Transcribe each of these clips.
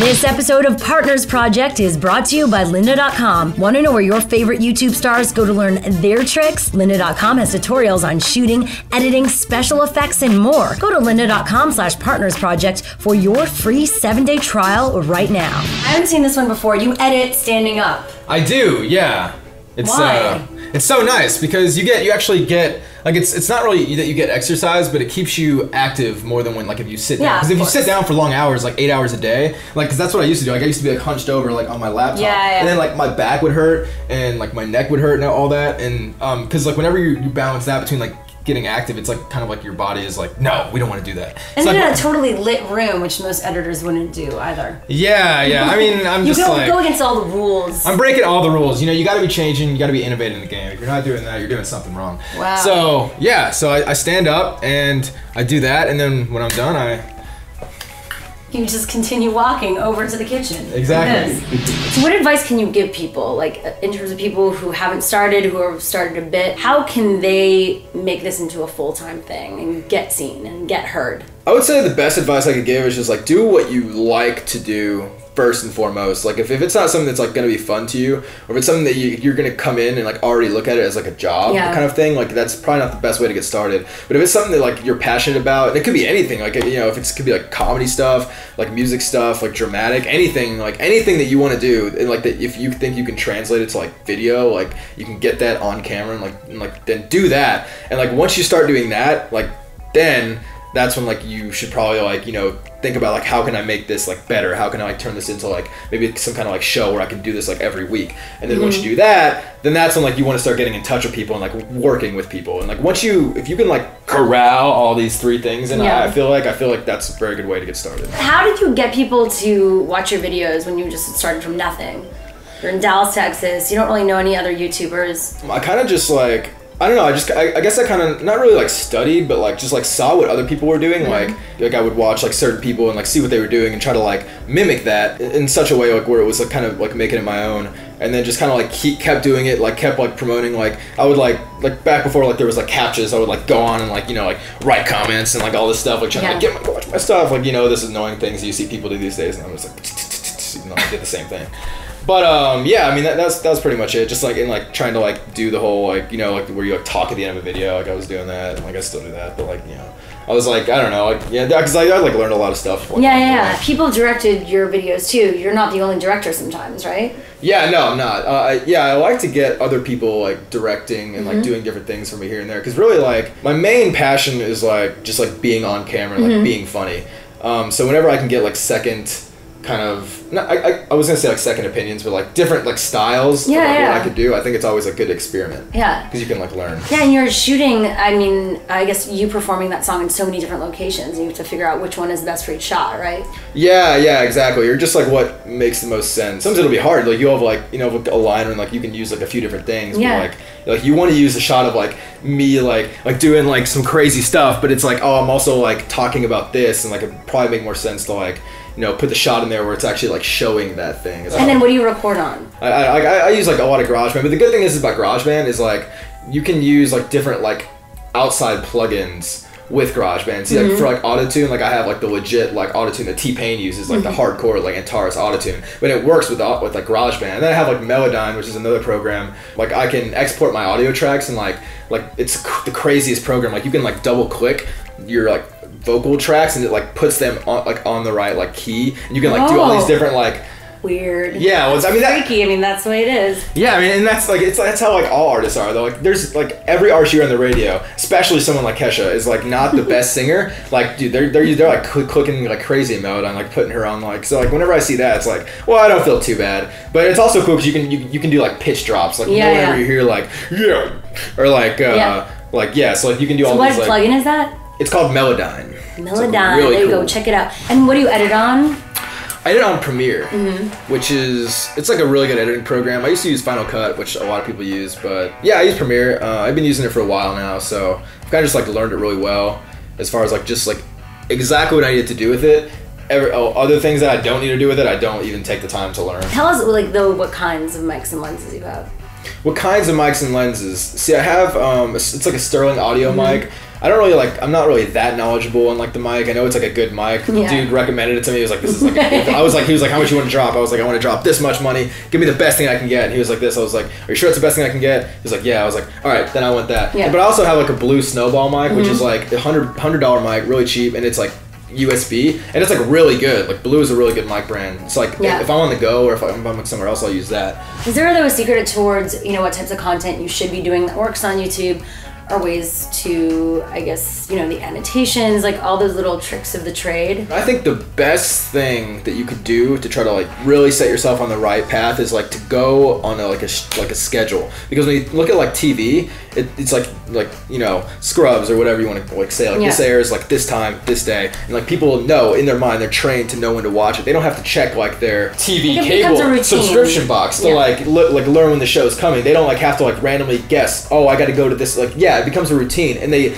This episode of Partners Project is brought to you by lynda.com. Want to know where your favorite YouTube stars go to learn their tricks? Lynda.com has tutorials on shooting, editing, special effects, and more. Go to lynda.com/partnersproject for your free 7-day trial right now. I haven't seen this one before. You edit standing up. I do, yeah. Why? It's so nice because you actually get like it's not really that you get exercise, but it keeps you active more than when like if you sit down. Because if you sit down for long hours, like 8 hours a day, like because that's what I used to do. Like I used to be like hunched over like on my laptop, and then like my back would hurt and like my neck would hurt and all that, and because like whenever you balance that between like getting active, it's like kind of like your body is like, no, we don't want to do that. And so in a totally lit room, which most editors wouldn't do either. Yeah. I mean, I'm just like... You go against all the rules. I'm breaking all the rules. You know, you got to be changing. You got to be innovating in the game. If you're not doing that, you're doing something wrong. Wow. So, yeah. So I stand up and I do that. And then when I'm done, You just continue walking over to the kitchen. Exactly. So what advice can you give people, like in terms of people who haven't started, who have started a bit? How can they make this into a full-time thing and get seen and get heard? I would say the best advice I could give is just like do what you like to do first and foremost. Like if it's not something that's like going to be fun to you, or if it's something that you're going to come in and like already look at it as like a job kind of thing, like that's probably not the best way to get started. But if it's something that like you're passionate about, and it could be anything, like, you know, if it could be like comedy stuff, like music stuff, like dramatic, anything that you want to do, and like that if you think you can translate it to like video, like you can get that on camera and like then do that. And like once you start doing that, like then that's when like you should probably like, you know, think about like how can I make this like better? How can I like turn this into like maybe some kind of like show where I can do this like every week? And then once you do that, then that's when like you want to start getting in touch with people and like working with people. And like if you can like corral all these three things, and I feel like that's a very good way to get started. How did you get people to watch your videos when you just started from nothing? You're in Dallas, Texas. You don't really know any other YouTubers. I kind of just like, I don't know, I guess I kind of not really like studied, but like just like saw what other people were doing. Like I would watch like certain people and like see what they were doing and try to like mimic that in such a way like where it was like kind of like making it my own, and then just kind of like kept doing it, like kept like promoting. Like I would like back before like there was like captures, I would like go on and like, you know, like write comments and like all this stuff, like trying to like watch my stuff, like, you know, this annoying things you see people do these days, and I was like, you know, I did the same thing. But yeah, I mean that was pretty much it. Just like in like trying to like do the whole like, you know, like where you like talk at the end of a video, like I was doing that, and like I still do that. But like, you know, I was like, I don't know, like because I like learned a lot of stuff. Like, People directed your videos too. You're not the only director sometimes, right? Yeah, no, I'm not. I like to get other people like directing and like doing different things for me here and there. Because really, like my main passion is like just like being on camera, and like being funny. So whenever I can get like second kind of, I was gonna say like second opinions, but like different like styles of like, what I could do, I think it's always a good experiment. Yeah. Because you can like learn. Yeah, and you're shooting, I mean, I guess you performing that song in so many different locations, and you have to figure out which one is the best for each shot, right? Yeah, exactly. You're just like what makes the most sense. Sometimes it'll be hard, like you have like, you know, a liner and like you can use like a few different things, but like you want to use a shot of like me like doing like some crazy stuff, but it's like, oh, I'm also like talking about this, and like it'd probably make more sense to like, you know, put the shot in there where it's actually like showing that thing. And then what do you record on? I use like a lot of GarageBand, but the good thing is about GarageBand is like you can use like different like outside plugins with GarageBand. See, like for like autotune, like I have like the legit like autotune that T-Pain uses, like the hardcore like Antares autotune, but it works with like GarageBand. And then I have like Melodyne, which is another program. Like I can export my audio tracks, and like it's the craziest program. Like you can like double click your like vocal tracks, and it like puts them on the right like key, and you can like do all these different like weird. Yeah, well, I mean freaky. I mean that's the way it is. Yeah, I mean, and that's like that's how like all artists are though. Like there's like every artist you hear on the radio, especially someone like Kesha, is like not the best singer. Like dude, they're like clicking like crazy in Melodyne, like putting her on like, so like whenever I see that, it's like, well, I don't feel too bad. But it's also cool because you can do like pitch drops, like whenever you hear like or like so like you can do all these. What plugin is that? It's called Melodyne. Melodyne. Really there you go. Check it out. And what do you edit on? I edit on Premiere, which is, it's like a really good editing program. I used to use Final Cut, which a lot of people use, but yeah, I use Premiere. I've been using it for a while now, so I've kind of just like learned it really well as far as like just like exactly what I needed to do with it. Other things that I don't need to do with it, I don't even take the time to learn. Tell us like what kinds of mics and lenses you have. What kinds of mics and lenses? See, I have, it's like a Sterling audio mic. I don't really like, I'm not really that knowledgeable on like the mic. I know it's like a good mic. Dude recommended it to me. He was like, this is like, I was like, he was like, how much you want to drop? I was like, I want to drop this much money. Give me the best thing I can get. And he was like this. I was like, are you sure it's the best thing I can get? He was like, yeah. I was like, all right, then I want that. But I also have like a blue snowball mic, which is like $100 mic, really cheap, and it's like USB, and it's like really good. Like Blue is a really good mic brand. It's like if I'm on the go or if I'm like somewhere else, I'll use that. Is there though a secret towards, you know, what types of content you should be doing that works on YouTube? Or ways to, I guess, you know, the annotations, like all those little tricks of the trade? I think the best thing that you could do to try to like really set yourself on the right path is like to go on a schedule. Because when you look at like TV, it's like you know, Scrubs or whatever you want to like say, like this airs like this time, this day, and like people know in their mind, they're trained to know when to watch it. They don't have to check like their TV cable subscription box to like learn when the show's coming. They don't like have to like randomly guess, oh, I got to go to this, like it becomes a routine, and they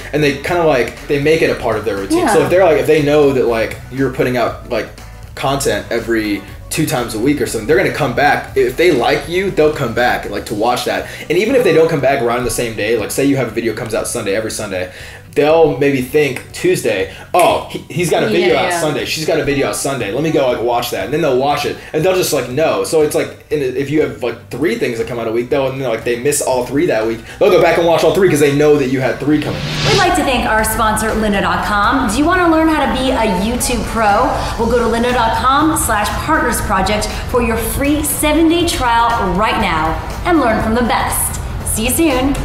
kind of like they make it a part of their routine. So if they know that like you're putting out like content every 2 times a week or something, they're gonna come back. If they like you, they'll come back like to watch that. And even if they don't come back around the same day, like say you have a video comes out every Sunday, they'll maybe think Tuesday, oh, he's got a video out Sunday, she's got a video out Sunday, let me go like watch that, and then they'll watch it, and they'll just like know. So it's like if you have like 3 things that come out a week, they miss all 3 that week, they'll go back and watch all 3 because they know that you had 3 coming. We'd like to thank our sponsor, Lynda.com. Do you want to learn how to be a YouTube pro? Well, go to Lynda.com/partnersproject for your free 7-day trial right now and learn from the best. See you soon.